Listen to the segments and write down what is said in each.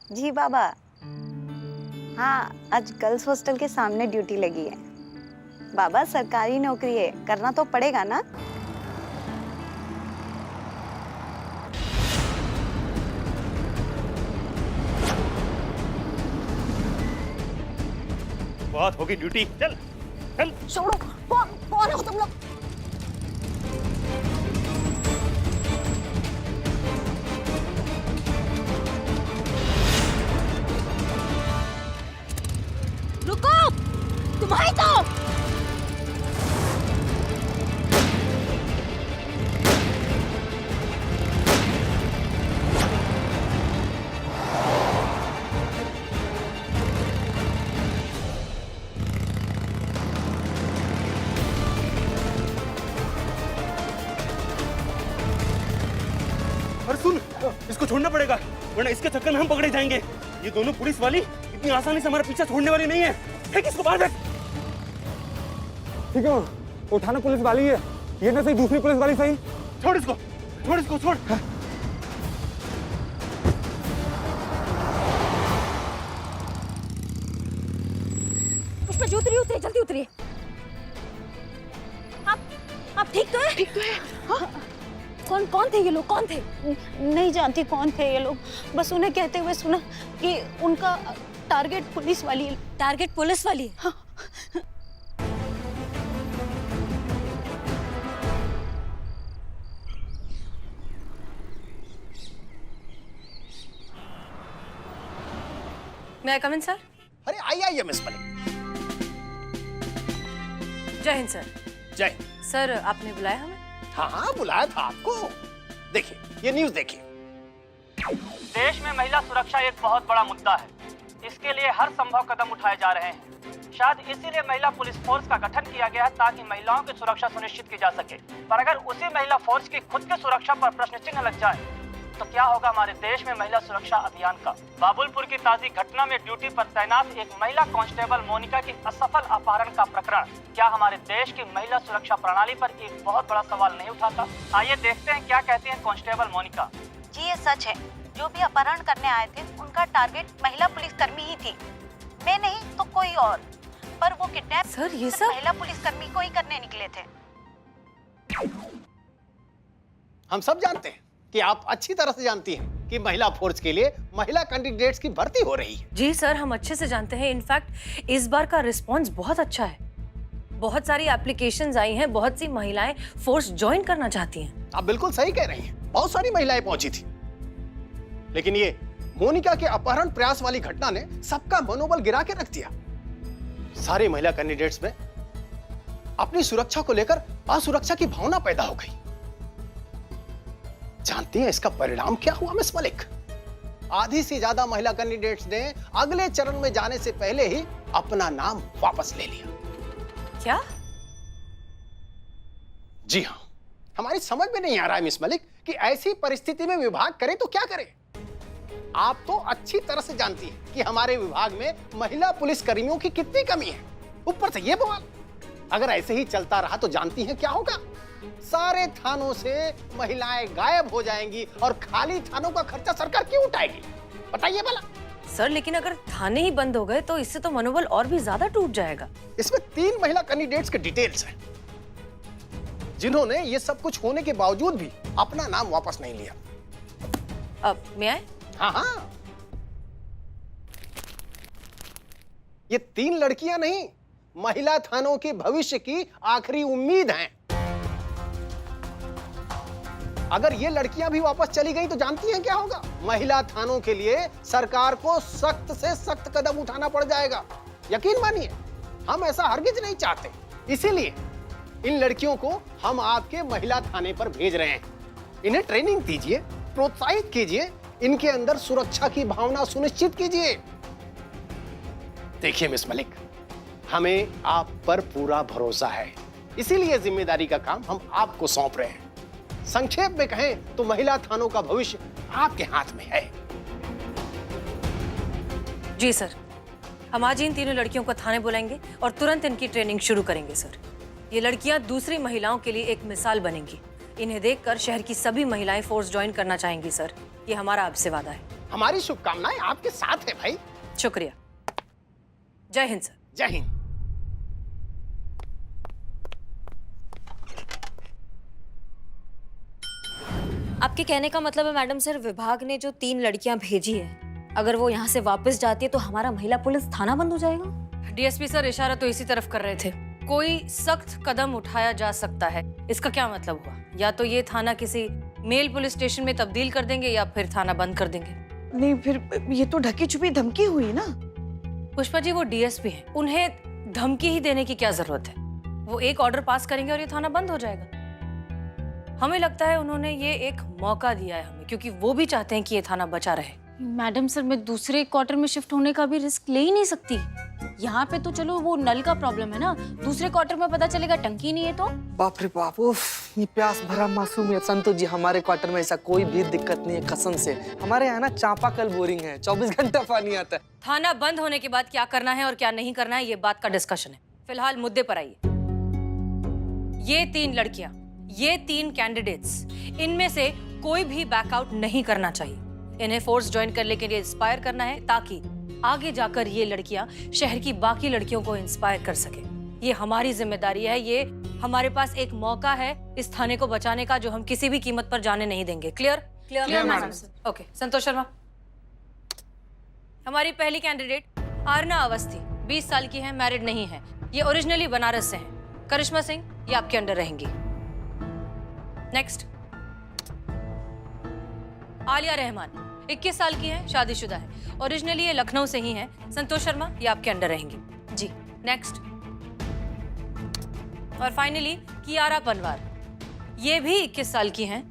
जी बाबा। हाँ, आज girls hostel के सामने ड्यूटी लगी है। बाबा सरकारी नौकरी है, करना तो पड़ेगा ना। बहुत होगी ड्यूटी, चल चल। छोड़ो, कौन कौन हो तुम लोग? रुको, तुम्हारी तो। अरे सुन, इसको छोड़ना पड़ेगा वरना इसके चक्कर में हम पकड़े जाएंगे। ये दोनों पुलिस वाली इतनी आसानी से हमारा पीछा छोड़ने वाली नहीं है। फेंक इसको बाहर, फेंक। ठीक है, वो थाना पुलिस वाली है, ये ना सही दूसरी पुलिस वाली सही। छोड़ इसको, छोड़ इसको, छोड़। पुष्पा जी उतरिए, उतरिए, जल्दी उतरिए। आप ठीक तो है? ठीक तो है। हाँ? कौन कौन थे ये लोग, कौन थे? नहीं जानती कौन थे ये लोग, बस उन्हें कहते हुए सुना कि उनका टारगेट पुलिस वाली है। टारगेट पुलिस वाली है? हाँ। मैं कम इन सर? अरे आइए मिस मलिक। जय हिंद सर। जय। सर आपने बुलाया हमें? हाँ बुलाया था आपको। देखिए ये न्यूज़ देखिए। देश में महिला सुरक्षा एक बहुत बड़ा मुद्दा है। इसके लिए हर संभव कदम उठाए जा रहे हैं। शायद इसीलिए महिला पुलिस फोर्स का गठन किया गया है ताकि महिलाओं की सुरक्षा सुनिश्चित की जा सके। पर अगर उसी महिला फोर्स की खुद की सुरक्षा पर प्रश्न चिन्ह लग जाए तो क्या होगा हमारे देश में महिला सुरक्षा अभियान का? बाबुलपुर की ताजी घटना में ड्यूटी पर तैनात एक महिला कांस्टेबल मोनिका की असफल अपहरण का प्रकरण क्या हमारे देश की महिला सुरक्षा प्रणाली पर एक बहुत बड़ा सवाल नहीं उठाता? आइए देखते हैं क्या कहती हैं कांस्टेबल मोनिका। जी ये सच है, जो भी अपहरण करने आए थे उनका टारगेट महिला पुलिसकर्मी ही थी। मैं नहीं तो कोई और, पर वो किडनैप सर ये सब महिला पुलिसकर्मी को ही करने निकले थे। हम सब जानते हैं कि आप अच्छी तरह से जानती हैं कि महिला फोर्स के लिए महिला कैंडिडेट्स की भर्ती हो रही है। जी सर, हम अच्छे से जानते हैं। इनफैक्ट इस बार का रिस्पांस बहुत अच्छा है। बहुत सारी एप्लीकेशंस आई हैं, बहुत सी महिलाएं फोर्स ज्वाइन करना चाहती हैं। आप बिल्कुल सही कह रही हैं, बहुत सारी महिलाएं पहुंची थी, लेकिन ये मोनिका के अपहरण प्रयास वाली घटना ने सबका मनोबल गिरा के रख दिया। सारी महिला कैंडिडेट्स में अपनी सुरक्षा को लेकर असुरक्षा की भावना पैदा हो गई। जानती हैं इसका परिणाम क्या हुआ मिस मलिक? आधी से ज्यादा महिला कैंडिडेट्स ने अगले चरण में जाने से पहले ही अपना नाम वापस ले लिया। क्या? जी हाँ, हमारी समझ में नहीं आ रहा है मिस मलिक कि ऐसी परिस्थिति में विभाग करे तो क्या करे। आप तो अच्छी तरह से जानती हैं कि हमारे विभाग में महिला पुलिस कर्मियों की कितनी कमी है। ऊपर से ये बवाल। अगर ऐसे ही चलता रहा तो जानती हैं क्या होगा? सारे थानों से महिलाएं गायब हो जाएंगी और खाली थानों का खर्चा सरकार क्यों उठाएगी? बताइए भला। सर लेकिन अगर थाने ही बंद हो गए तो इससे तो मनोबल और भी ज्यादा टूट जाएगा। इसमें 3 महिला कैंडिडेट्स के डिटेल्स हैं, जिन्होंने ये सब कुछ होने के बावजूद भी अपना नाम वापस नहीं लिया। अब मैं आए? हाँ हाँ, ये 3 लड़कियां नहीं, महिला थानों के भविष्य की आखिरी उम्मीद हैं। अगर ये लड़कियां भी वापस चली गई तो जानती हैं क्या होगा? महिला थानों के लिए सरकार को सख्त से सख्त कदम उठाना पड़ जाएगा। यकीन मानिए, हम ऐसा हरगिज नहीं चाहते। इसीलिए इन लड़कियों को हम आपके महिला थाने पर भेज रहे हैं। इन्हें ट्रेनिंग दीजिए, प्रोत्साहित कीजिए, इनके अंदर सुरक्षा की भावना सुनिश्चित कीजिए। देखिए मिस मलिक, हमें आप पर पूरा भरोसा है, इसीलिए जिम्मेदारी का काम हम आपको सौंप रहे हैं। संक्षेप में कहें तो महिला थानों का भविष्य आपके हाथ में है। जी सर, हम आज इन तीनों लड़कियों को थाने बुलाएंगे और तुरंत इनकी ट्रेनिंग शुरू करेंगे सर। ये लड़कियां दूसरी महिलाओं के लिए एक मिसाल बनेंगी। इन्हें देखकर शहर की सभी महिलाएं फोर्स ज्वाइन करना चाहेंगी सर। ये हमारा आपसे वादा है। हमारी शुभकामनाएं आपके साथ है भाई। शुक्रिया। जय हिंद सर। जय हिंद। आपके कहने का मतलब है मैडम सर, विभाग ने जो 3 लड़कियां भेजी है, अगर वो यहाँ से वापस जाती है तो हमारा महिला पुलिस थाना बंद हो जाएगा? डीएसपी सर इशारा तो इसी तरफ कर रहे थे। कोई सख्त कदम उठाया जा सकता है। इसका क्या मतलब हुआ? या तो ये थाना किसी मेल पुलिस स्टेशन में तब्दील कर देंगे या फिर थाना बंद कर देंगे। नहीं, फिर ये तो ढकी छुपी धमकी हुई ना। पुष्पा जी, वो डीएसपी हैं, उन्हें धमकी ही देने की क्या जरूरत है? वो एक ऑर्डर पास करेंगे और ये थाना बंद हो जाएगा। हमें लगता है उन्होंने ये एक मौका दिया है हमें, क्योंकि वो भी चाहते हैं कि ये थाना बचा रहे। मैडम सर, मैं दूसरे क्वार्टर में शिफ्ट होने का भी रिस्क ले ही नहीं सकती। यहाँ पे तो चलो वो नल का प्रॉब्लम है ना, दूसरे क्वार्टर में पता चलेगा टंकी नहीं है तो। बाप रे बाप, उफ, ये प्यास भरा मासूम है। संतोष जी, हमारे क्वार्टर में ऐसा कोई भी दिक्कत नहीं है, कसम से। हमारे यहाँ ना चापाकल बोरिंग है, 24 घंटा पानी आता है। थाना बंद होने के बाद क्या करना है और क्या नहीं करना है, ये बात का डिस्कशन है। फिलहाल मुद्दे पर आइए। ये 3 लड़कियां, ये 3 कैंडिडेट्स, इनमें से कोई भी बैकआउट नहीं करना चाहिए। इन्हें फोर्स ज्वाइन करने के लिए इंस्पायर करना है, ताकि आगे जाकर ये लड़कियां शहर की बाकी लड़कियों को इंस्पायर कर सके। ये हमारी जिम्मेदारी है, ये हमारे पास एक मौका है इस थाने को बचाने का, जो हम किसी भी कीमत पर जाने नहीं देंगे। Clear? Clear madam. Okay, Santosh Sharma. हमारी पहली कैंडिडेट आरना अवस्थी, 20 साल की है, मैरिड नहीं है। ये ओरिजिनली बनारस से हैं। करिश्मा सिंह, ये आपके अंडर रहेंगी। नेक्स्ट, आलिया रहमान, 21 साल की है, शादीशुदा है, ओरिजिनली ये लखनऊ से ही है। संतोष शर्मा, ये आपके अंडर रहेंगी। जी, नेक्स्ट। और फाइनली कियारा पनवार, ये भी 21 साल की हैं,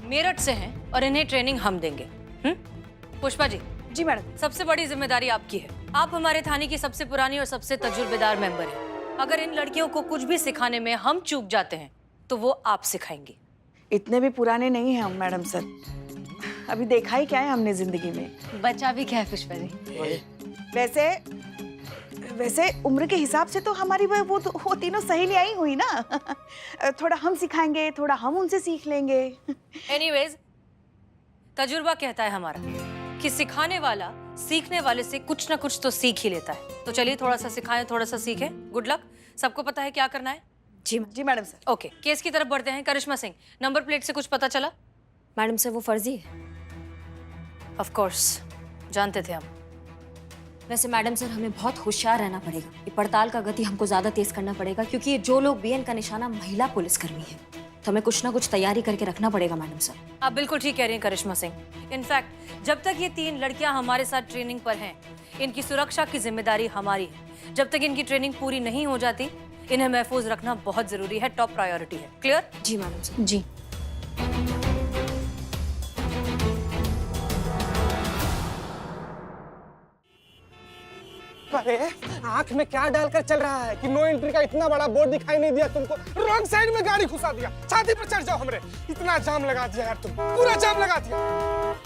मेरठ से हैं और इन्हें ट्रेनिंग हम देंगे। पुष्पा जी। जी मैडम। सबसे बड़ी जिम्मेदारी आपकी है। आप हमारे थाने की सबसे पुरानी और सबसे तजुर्बेदार मेंबर हैं। अगर इन लड़कियों को कुछ भी सिखाने में हम चूक जाते हैं तो वो आप सिखाएंगी। इतने भी पुराने नहीं हैं हम मैडम सर, अभी देखा ही क्या है हमने जिंदगी में। बचा भी क्या है पुष्पा जी? वैसे उम्र के हिसाब से तो हमारी वो तीनों सहेलियां ही हुई ना। थोड़ा हम सिखाएंगे, थोड़ा हम उनसे सीख लेंगे। एनीवेज, तजुर्बा कहता है हमारा कि सिखाने वाला सीखने वाले से कुछ ना कुछ तो सीख ही लेता है। तो चलिए थोड़ा सा सिखाएं, थोड़ा सा सीखें। Good luck. सबको पता है क्या करना है? जी मैडम सर। ओके, केस की तरफ बढ़ते हैं। करिश्मा सिंह, नंबर प्लेट से कुछ पता चला? मैडम सर, वो फर्जी है। ऑफ कोर्स, जानते थे हम। वैसे मैडम सर, हमें बहुत होशियार रहना पड़ेगा। ये पड़ताल का गति हमको ज्यादा तेज करना पड़ेगा, क्योंकि ये जो लोग भी हैं, इनका निशाना महिला पुलिसकर्मी है। तो हमें कुछ ना कुछ तैयारी करके रखना पड़ेगा मैडम सर। आप बिल्कुल ठीक कह रही हैं करिश्मा सिंह। इनफैक्ट जब तक ये 3 लड़कियां हमारे साथ ट्रेनिंग पर हैं, इनकी सुरक्षा की जिम्मेदारी हमारी है। जब तक इनकी ट्रेनिंग पूरी नहीं हो जाती, इन्हें महफूज रखना बहुत जरूरी है, टॉप प्रायोरिटी है। क्लियर? जी मैडम सर। जी। अरे आंख में क्या डालकर चल रहा है कि नो एंट्री का इतना बड़ा बोर्ड दिखाई नहीं दिया तुमको? रॉन्ग साइड में गाड़ी घुसा दिया, छाती पर चढ़ जाओ हमरे। इतना जाम लगा दिया यार, तुम पूरा जाम लगा दिया।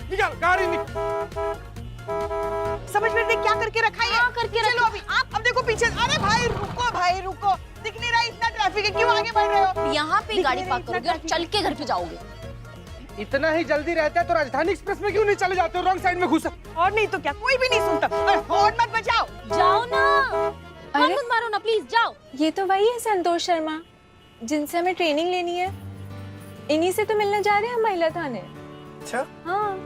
निकाल गाड़ी, समझ में नहीं क्या करके रखा है? करके चलो अभी आप अब देखो पीछे। अरे भाई रुको, दिख नहीं रहा इतना ट्रैफिक है, क्यों आगे बढ़ रहे हो? यहाँ पे गाड़ी पार्क करोगे और चल के घर पे जाओगे। इतना ही जल्दी रहता है तो राजधानी एक्सप्रेस में क्यों नहीं चले जाते हो? रॉन्ग साइड में घुसा। और नहीं तो क्या, कोई भी नहीं सुनता। हॉर्न मत बजाओ। जाओ ना, हॉर्न मत मारो ना प्लीज, जाओ। ये तो वही है संतोष शर्मा जिनसे हमें ट्रेनिंग लेनी है। इन्हीं से तो मिलने जा रहे हैं हम महिला थाने। अच्छा, हाँ।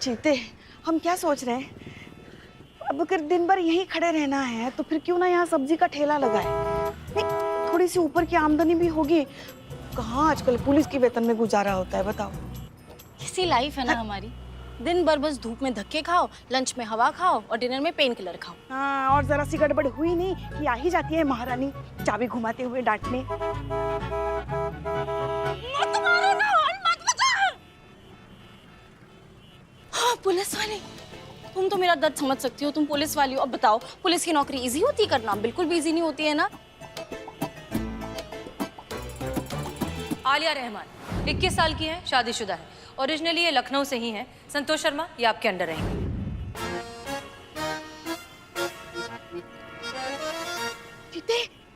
चीते, हम क्या सोच रहे हैं, अब अगर दिन भर यहीं खड़े रहना है तो फिर क्यों ना यहाँ सब्जी का ठेला लगाए। नहीं, थोड़ी सी ऊपर की आमदनी भी होगी। कहाँ आजकल पुलिस की वेतन में गुजारा होता है, बताओ। ऐसी लाइफ है ना हमारी, दिन भर बस धूप में धक्के खाओ, लंच में हवा खाओ और डिनर में पेन किलर खाओ। हाँ, और जरा सी गड़बड़ हुई नहीं कि आ ही जाती है महारानी चाबी घुमाते हुए डांटने। मत मारो ना, हॉर्न मत बजाओ। हाँ, पुलिस वाले, तुम तो मेरा दर्द समझ सकती हो, तुम पुलिस वाली हो। अब बताओ, पुलिस की नौकरी इजी होती है करना? बिल्कुल भी इजी नहीं होती है ना। आलिया रहमान, 21 साल की है, शादीशुदा है, ओरिजिनली ये लखनऊ से ही है। संतोष शर्मा, ये आपके अंडर रहेंगे।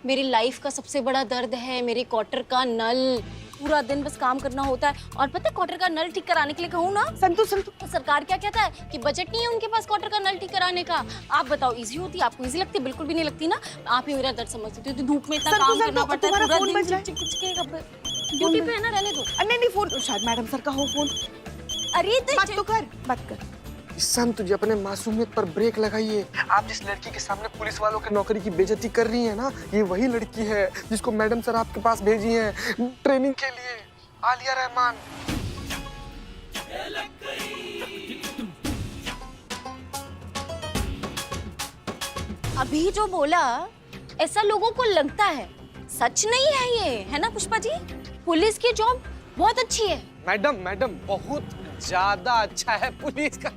मेरी लाइफ का सबसे बड़ा दर्द है मेरे क्वार्टर का नल। पूरा दिन बस काम करना होता है। और पता है क्वार्टर का नल ठीक कराने के लिए कहूँ ना, संतु संतु तो सरकार क्या कहता है कि बजट नहीं है उनके पास क्वार्टर का नल ठीक कराने का। आप बताओ इजी होती है? आपको इजी लगती है? बिल्कुल भी नहीं लगती ना। आप ही मेरा दर्द समझ सकते हो। धूप में इतना संतु, काम संतु, करना पड़ता है, तुम्हारा पूरा फोन दिन बज रहा है। चिक ड्यूटी पे है ना, रहने दो। नहीं फोन शायद मैडम सर का हो फोन। अरे बात तो कर, बात कर। संतु जी अपने मासूमियत पर ब्रेक लगाइए। आप जिस लड़की के सामने पुलिस वालों के नौकरी की बेइज्जती कर रही है ना, ये वही लड़की है जिसको मैडम सर आपके पास भेजी है ट्रेनिंग के लिए, आलिया रहमान। अभी जो बोला ऐसा लोगों को लगता है, सच नहीं है ये, है ना पुष्पा जी? पुलिस की जॉब बहुत अच्छी है। मैडम बहुत ज्यादा अच्छा है पुलिस का।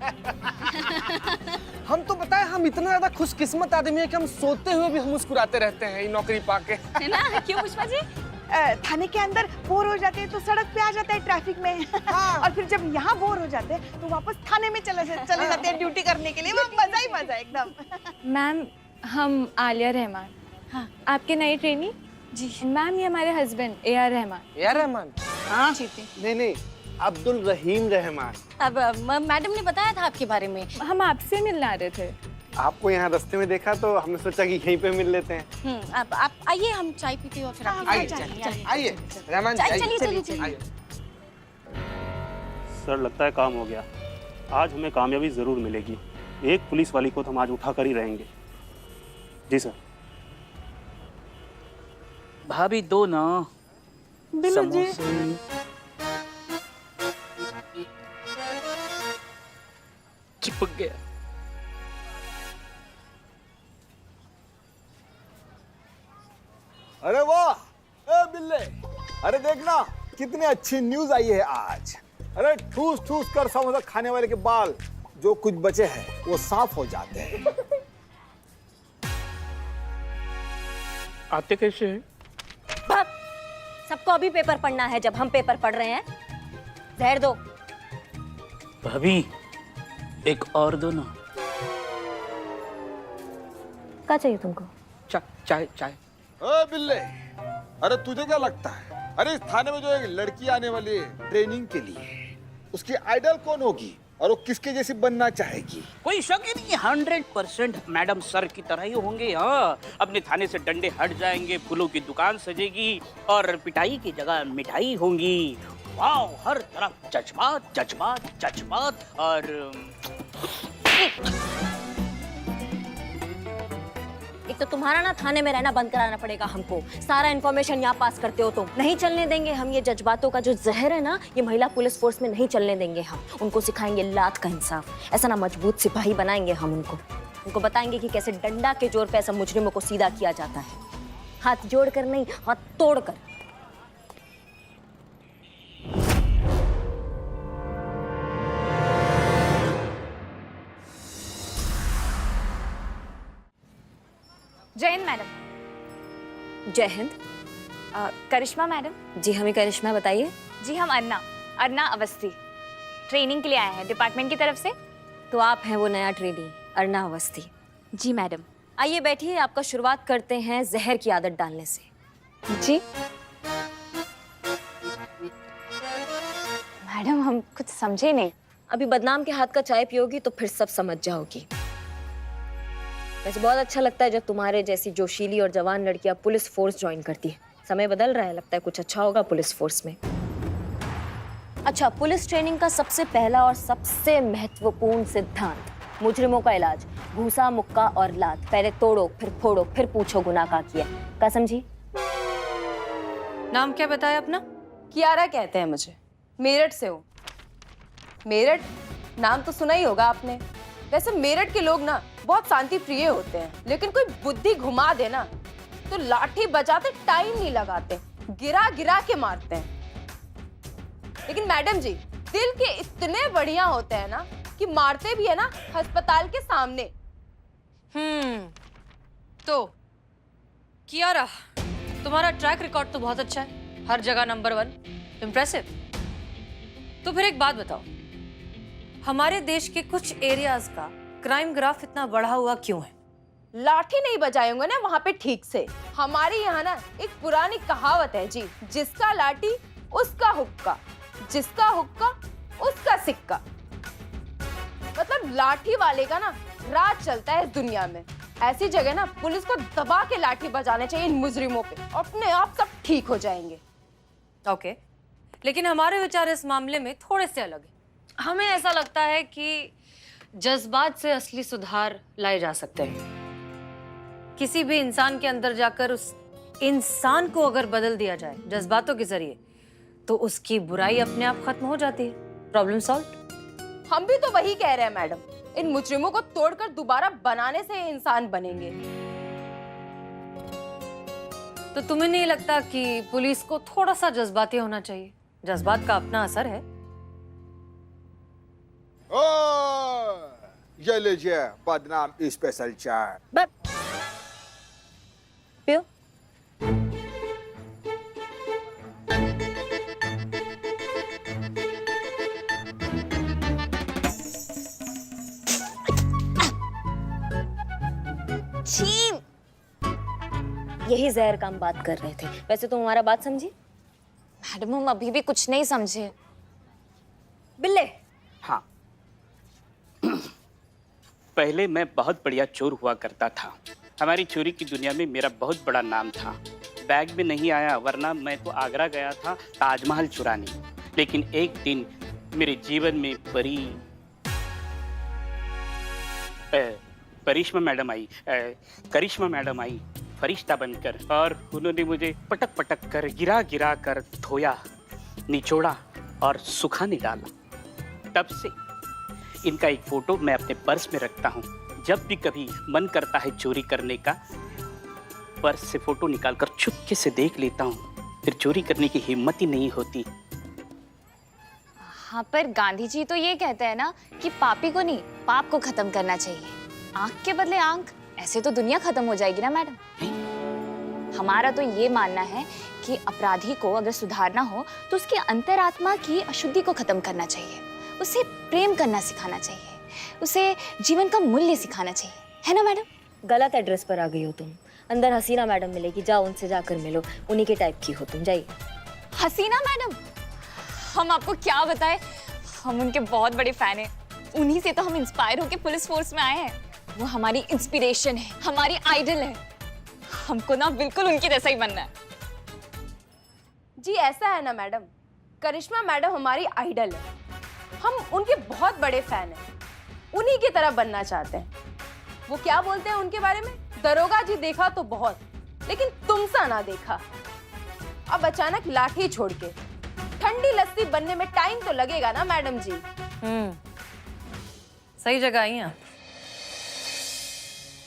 हम तो बताए, हम इतना ज्यादा खुशकिस्मत आदमी है कि हम सोते हुए भी हम मुस्कुराते रहते हैं ये नौकरी पाके। है ना? क्यों पुष्पा जी? थाने के अंदर बोर हो जाते हैं तो सड़क पे आ जाते हैं ट्रैफिक में। और फिर जब यहाँ बोर हो जाते हैं तो वापस थाने में चले जाते हैं ड्यूटी करने के लिए। वो मजा ही मजा एकदम। मैम हम आलिया रहमान। हाँ। आपके नए ट्रेनी? जी मैम, ये हमारे husband AR Rahman. AR Rahman? हाँ जीते। नहीं, अब्दुल रहीम रहमान। अब मैडम ने बताया था आपके बारे में। हम आपसे मिलने आ रहे थे। आपको यहाँ रास्ते में देखा तो हमने सोचा कि यहीं पे मिल लेते हैं। आप आइए, हम चाय पीते हैं और फिर आप आइए रहमान जी, चलिए। आइए। सर लगता है काम हो गया। आज हमें कामयाबी जरूर मिलेगी। एक पुलिस वाली को तो हम आज उठा कर ही रहेंगे। जी सर। भाभी दो ना समोसे। चिपक गया। अरे वाह, ए बिल्ले, अरे देखना कितनी अच्छी न्यूज आई है आज। अरे ठूस ठूस कर समोसा खाने वाले के बाल जो कुछ बचे हैं वो साफ हो जाते हैं। आते कैसे हैं? सबको अभी पेपर पढ़ना है जब हम पेपर पढ़ रहे हैं। जहर दो। भाभी एक और दो ना। क्या चाहिए तुमको? चाय। ए बिल्ले, अरे तुझे क्या लगता है, अरे इस थाने में जो एक लड़की आने वाली है ट्रेनिंग के लिए, उसकी आइडल कौन होगी और वो किसके जैसी बनना चाहेगी? कोई शक ही नहीं, 100% मैडम सर की तरह ही होंगे। हाँ, अपने थाने से डंडे हट जाएंगे, फूलों की दुकान सजेगी और पिटाई की जगह मिठाई होंगी। वाह, हर तरफ जज्बात और एक तो तुम्हारा ना थाने में रहना बंद कराना पड़ेगा हमको। सारा इन्फॉर्मेशन यहाँ पास करते हो तुम। नहीं चलने देंगे हम ये जज्बातों का जो जहर है ना, ये महिला पुलिस फोर्स में नहीं चलने देंगे हम। उनको सिखाएंगे लात का इंसाफ। ऐसा ना मजबूत सिपाही बनाएंगे हम उनको बताएंगे कि कैसे डंडा के जोर पे ऐसा मुजरिमों को सीधा किया जाता है। हाथ जोड़कर नहीं, हाथ तोड़कर। जय हिंद मैडम। जय हिंद। करिश्मा मैडम। जी हमें करिश्मा बताइए। जी हम अर्ना अवस्थी ट्रेनिंग के लिए आए हैं डिपार्टमेंट की तरफ से। तो आप हैं वो नया ट्रेनी अर्ना अवस्थी? जी मैडम। आइए बैठिए। आपका शुरुआत करते हैं जहर की आदत डालने से। जी मैडम, हम कुछ समझे नहीं। अभी बदनाम के हाथ का चाय पियोगी तो फिर सब समझ जाओगी। वैसे बहुत अच्छा लगता है जब तुम्हारे जैसी जोशीली और जवान लड़कियां पुलिस फोर्स ज्वाइन करती है। समय बदल रहा है, लगता है कुछ अच्छा होगा पुलिस फोर्स में। अच्छा, पुलिस ट्रेनिंग का सबसे पहला और सबसे महत्वपूर्ण सिद्धांत, मुजरिमों का इलाज, घूसा, मुक्का और लात। पहले तोड़ो, फिर फोड़ो, फिर पूछो गुनाह का किया। क्या समझी? नाम क्या बताया अपना? कियारा कहते हैं मुझे, मेरठ से हूँ। मेरठ नाम तो सुना ही होगा आपने। वैसे मेरठ के लोग ना बहुत शांति प्रिय होते हैं, लेकिन कोई बुद्धि घुमा दे ना तो लाठी बजाते टाइम नहीं लगाते, गिरा गिरा के मारते हैं। लेकिन मैडम जी दिल के इतने बढ़िया होते हैं ना कि मारते भी है ना अस्पताल के सामने। तो कियारा, तुम्हारा ट्रैक रिकॉर्ड तो बहुत अच्छा है, हर जगह नंबर 1, इम्प्रेसिव। तो फिर एक बात बताओ, हमारे देश के कुछ एरियाज का क्राइम ग्राफ इतना बढ़ा हुआ क्यों है? लाठी नहीं बजाएंगे ना वहां पे ठीक से। हमारे यहाँ ना एक पुरानी कहावत है जी, जिसका लाठी उसका हुक्का, जिसका हुक्का उसका सिक्का। मतलब लाठी वाले का ना राज चलता है इस दुनिया में। ऐसी जगह ना पुलिस को दबा के लाठी बजाने चाहिए इन मुजरिमों पे, अपने आप सब ठीक हो जाएंगे। ओके, लेकिन हमारे विचार इस मामले में थोड़े से अलग है। हमें ऐसा लगता है कि जज्बात से असली सुधार लाए जा सकते हैं। किसी भी इंसान के अंदर जाकर उस इंसान को अगर बदल दिया जाए जज्बातों के जरिए, तो उसकी बुराई अपने आप खत्म हो जाती है। Problem solve. हम भी तो वही कह रहे हैं मैडम, इन मुजरिमों को तोड़कर दोबारा बनाने से ये इंसान बनेंगे। तो तुम्हें नहीं लगता कि पुलिस को थोड़ा सा जज्बाती होना चाहिए? जज्बात का अपना असर है। ओ, ये लीजिए बदनाम स्पेशल चाय। पियो। छी, यही जहर का हम बात कर रहे थे। वैसे तुम हमारा बात समझी? मैडम हम अभी भी कुछ नहीं समझे। बिल्ले। हाँ, पहले मैं बहुत बढ़िया चोर हुआ करता था। हमारी चोरी की दुनिया में मेरा बहुत बड़ा नाम था। बैग में नहीं आया, वरना मैं तो आगरा गया था ताजमहल चुराने। लेकिन एक दिन मेरे जीवन में करिश्मा मैडम आई फरिश्ता बनकर, और उन्होंने मुझे पटक पटक कर गिरा गिरा कर धोया, निचोड़ा और सुखाने डाला। तब से इनका एक फोटो मैं अपने पर्स में रखता हूँ। जब भी कभी मन करता है चोरी करने का, पर्स से फोटो निकालकर चुपके से देख लेता हूँ। फिर चोरी करने की हिम्मत ही नहीं होती। हाँ, पर गांधी जी तो ये कहते हैं ना कि पापी को नहीं, पाप को खत्म करना चाहिए। आंख के बदले आंख, ऐसे तो दुनिया खत्म हो जाएगी ना मैडम। हमारा तो ये मानना है कि अपराधी को अगर सुधारना हो तो उसकी अंतरात्मा की अशुद्धि को खत्म करना चाहिए, उसे प्रेम करना सिखाना चाहिए, उसे जीवन का मूल्य सिखाना चाहिए, है ना मैडम? गलत एड्रेस पर आ गई हो तुम। अंदर हसीना मैडम मिलेगी, जाओ उनसे जाकर मिलो। उन्हीं के टाइप की हो तुम, जाइए। हसीना मैडम, हम आपको क्या बताएं, हम उनके बहुत बड़े फैन हैं। उन्हीं से तो हम इंस्पायर होकर पुलिस फोर्स में आए हैं। वो हमारी इंस्पिरेशन है, हमारी आइडल है। हमको ना बिल्कुल उनकी जैसा ही बनना है। जी ऐसा है ना मैडम, करिश्मा मैडम हमारी आइडल है, हम उनके बहुत बड़े फैन हैं, उन्हीं की तरह बनना चाहते हैं। वो क्या बोलते हैं उनके बारे में, दरोगा जी देखा तो बहुत, लेकिन तुमसा ना देखा। अब अचानक लाठी छोड़ के ठंडी लस्सी बनने में टाइम तो लगेगा ना मैडम जी। सही जगह आई हैं आप।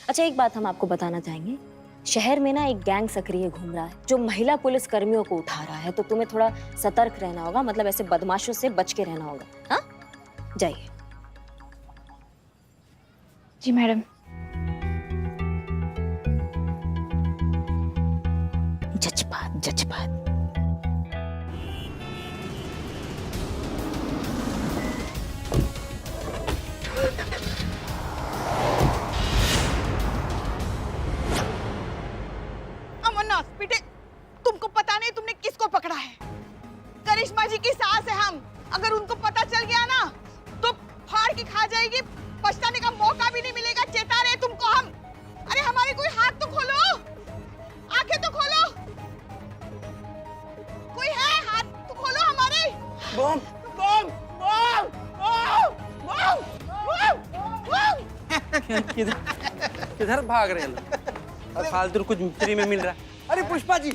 अच्छा, एक बात हम आपको बताना चाहेंगे। शहर में ना एक गैंग सक्रिय घूम रहा है जो महिला पुलिस कर्मियों को उठा रहा है, तो तुम्हें थोड़ा सतर्क रहना होगा। मतलब ऐसे बदमाशों से बच के रहना होगा। हाँ, जाइए। जी मैडम। जज्बात जज्बात। अमरनाथ बेटे, तुमको पता नहीं तुमने किसको पकड़ा है। करिश्मा जी की सास है हम। अगर उनको पता चल गया ना तो फाड़ के खा जाएगी, पछताने का मौका भी नहीं मिलेगा। चेता रहे तुमको हम। अरे हमारे कोई हाथ तो खोलो, आंखें तो खोलो, कोई है? हाथ तो खोलो हमारे। बम बम बम बम बम। किधर भाग रहे हैं? और फालतू कुछ फ्री में मिल रहा है। अरे पुष्पा जी,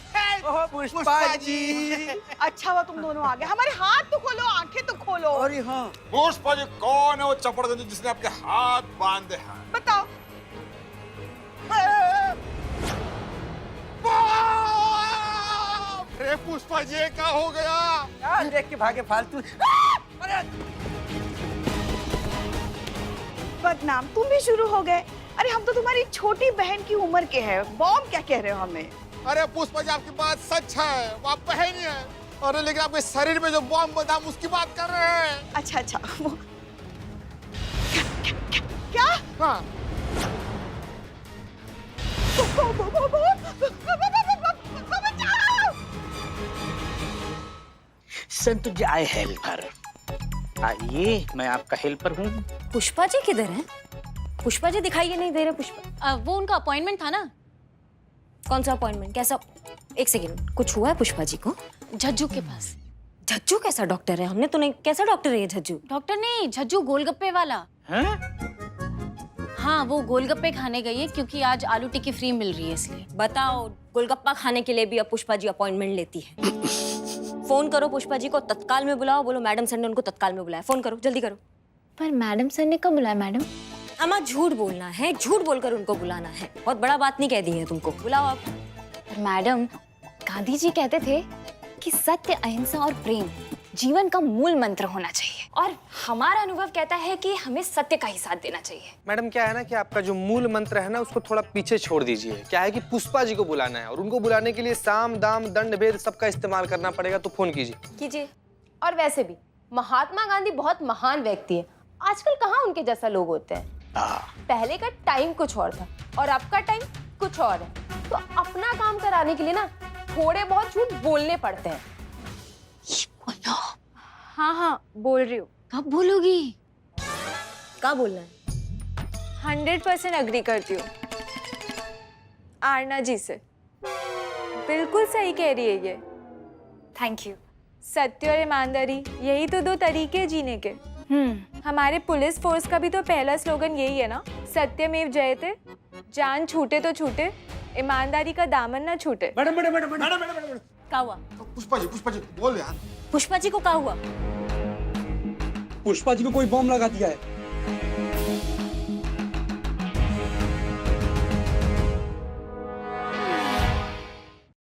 ओह पुष्पा जी। अच्छा हुआ तुम दोनों आ गए। हमारे हाथ तो खोलो, आंखें तो खोलो। अरे हाँ, पुष्पा जी कौन है वो चपड़गंज जिसने आपके हाथ बांधे हैं? बताओ। अरे पुष्पा जी क्या हो गया? यार देख के भागे फालतू। बदनाम तुम भी शुरू हो गए। अरे हम तो तुम्हारी छोटी बहन की उम्र के हैं। बॉम्ब क्या कह रहे हो हमें? अरे पुष्पा जी आपकी बात सच है, वो आप बहन ही है। अरे लेकिन आपके शरीर में जो बॉम्ब बंधा हम उसकी बात कर रहे हैं। अच्छा अच्छा, वो क्या? हाँ। संत आई हेल्पर। आइए, मैं आपका हेल्पर हूँ। पुष्पा जी किधर हैं? पुष्पा जी दिखाई ही नहीं दे रहे। पुष्पा वो उनका अपॉइंटमेंट था ना। कौन सा अपॉइंटमेंट? कैसा? एक सेकेंड, कुछ हुआ है पुष्पा जी को? झज्जू के पास। झज्जू कैसा डॉक्टर है? हमने तो नहीं। कैसा डॉक्टर है ये झज्जू? डॉक्टर नहीं, झज्जू गोलगप्पे वाला। हाँ, वो गोलगप्पे खाने गई है क्योंकि आज आलू टिक्की फ्री मिल रही है इसलिए। बताओ, गोलगप्पा खाने के लिए भी अब पुष्पा जी अपॉइंटमेंट लेती है। फोन करो पुष्पा जी को, तत्काल में बुलाओ। बोलो मैडम सर ने उनको तत्काल में बुलाया। फोन करो, जल्दी करो। पर मैडम सर ने कब बुलाया मैडम? अम्मा झूठ बोलना है, झूठ बोलकर उनको बुलाना है। बहुत बड़ा बात नहीं कह दी है तुमको। बुलाओ आप। पर मैडम, गांधी जी कहते थे कि सत्य, अहिंसा और प्रेम जीवन का मूल मंत्र होना चाहिए, और हमारा अनुभव कहता है कि हमें सत्य का ही साथ देना चाहिए। मैडम क्या है ना कि आपका जो मूल मंत्र है ना उसको थोड़ा पीछे छोड़ दीजिए। क्या है कि पुष्पा जी को बुलाना है और उनको बुलाने के लिए साम दाम दंड भेद सबका इस्तेमाल करना पड़ेगा, तो फोन कीजिए। और वैसे भी महात्मा गांधी बहुत महान व्यक्ति है। आजकल कहाँ उनके जैसा लोग होते हैं। पहले का टाइम कुछ और था और अब का टाइम कुछ और है। तो अपना काम कराने के लिए ना थोड़े बहुत झूठ बोलने पड़ते हैं। हाँ हाँ, बोल रही हूँ। कब बोलोगी? क्या बोलना है? 100% अग्री करती हूँ आरना जी से। बिल्कुल सही कह रही है ये। Thank you. सत्य और ईमानदारी, यही तो दो तरीके हैं जीने के। हमारे पुलिस फोर्स का भी तो पहला स्लोगन यही है ना, सत्यमेव जयते। जान छूटे तो छूटे, ईमानदारी का दामन ना छूटे। मैडम मैडम मैडम मैडम क्या हुआ? पुष्पा जी बोल यार। पुष्पा जी को क्या हुआ? पुष्पा जी को कोई बम लगा दिया है।